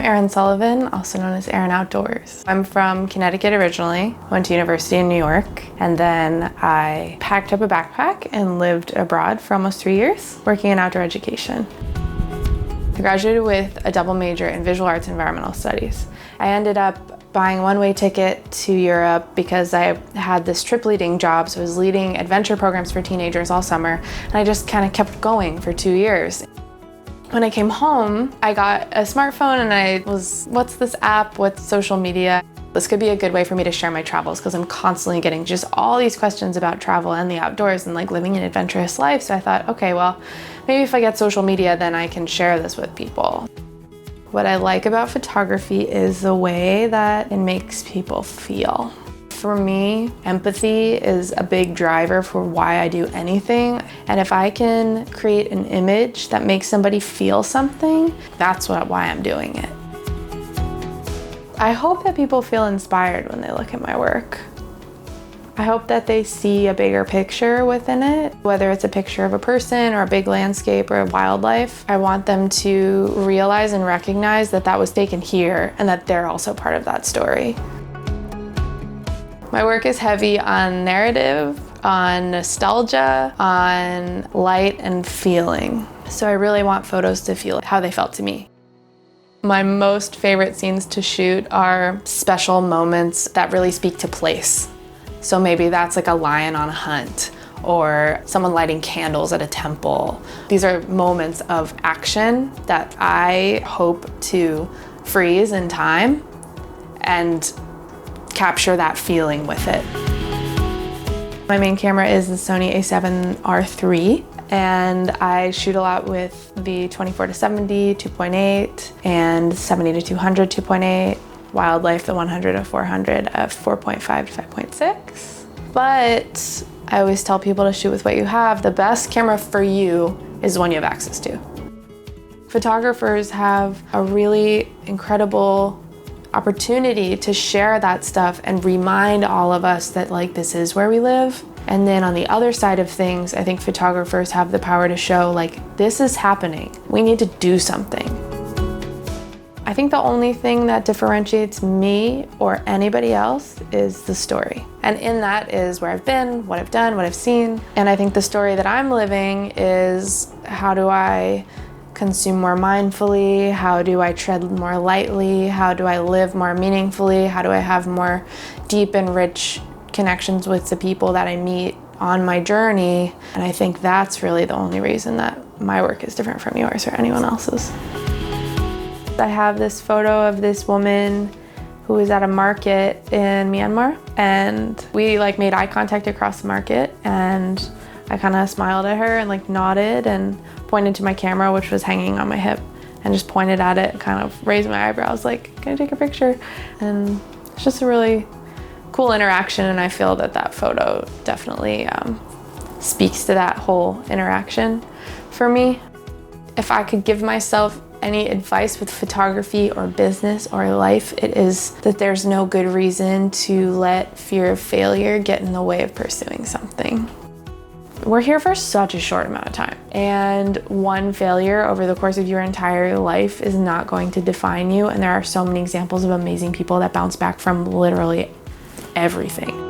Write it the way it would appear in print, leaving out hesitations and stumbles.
Erin Sullivan, also known as Erin Outdoors. I'm from Connecticut originally, went to university in New York, and then I packed up a backpack and lived abroad for almost 3 years, working in outdoor education. I graduated with a double major in visual arts and environmental studies. I ended up buying a one-way ticket to Europe because I had this trip leading job, so I was leading adventure programs for teenagers all summer, and I just kind of kept going for 2 years. When I came home, I got a smartphone and I was, what's this app? What's social media? This could be a good way for me to share my travels because I'm constantly getting just all these questions about travel and the outdoors and like living an adventurous life. So I thought, okay, well, maybe if I get social media, then I can share this with people. What I like about photography is the way that it makes people feel. For me, empathy is a big driver for why I do anything. And if I can create an image that makes somebody feel something, that's why I'm doing it. I hope that people feel inspired when they look at my work. I hope that they see a bigger picture within it, whether it's a picture of a person or a big landscape or wildlife. I want them to realize and recognize that that was taken here and that they're also part of that story. My work is heavy on narrative, on nostalgia, on light and feeling. So I really want photos to feel how they felt to me. My most favorite scenes to shoot are special moments that really speak to place. So maybe that's like a lion on a hunt or someone lighting candles at a temple. These are moments of action that I hope to freeze in time and capture that feeling with it. My main camera is the Sony A7R III, and I shoot a lot with the 24-70 2.8 and 70-200 2.8, wildlife the 100-400 of 4.5 to 5.6. But I always tell people to shoot with what you have. The best camera for you is the one you have access to. Photographers have a really incredible opportunity to share that stuff and remind all of us that like this is where we live. And then on the other side of things, I think photographers have the power to show like this is happening. We need to do something. I think the only thing that differentiates me or anybody else is the story. And in that is where I've been, what I've done, what I've seen. And I think the story that I'm living is how do I consume more mindfully? How do I tread more lightly? How do I live more meaningfully? How do I have more deep and rich connections with the people that I meet on my journey? And I think that's really the only reason that my work is different from yours or anyone else's. I have this photo of this woman who was at a market in Myanmar, and we like made eye contact across the market, and I kind of smiled at her and like nodded and pointed to my camera, which was hanging on my hip, and just pointed at it and kind of raised my eyebrows like, can I take a picture? And it's just a really cool interaction, and I feel that that photo definitely speaks to that whole interaction for me. If I could give myself any advice with photography or business or life, it is that there's no good reason to let fear of failure get in the way of pursuing something. We're here for such a short amount of time, and one failure over the course of your entire life is not going to define you, and there are so many examples of amazing people that bounce back from literally everything.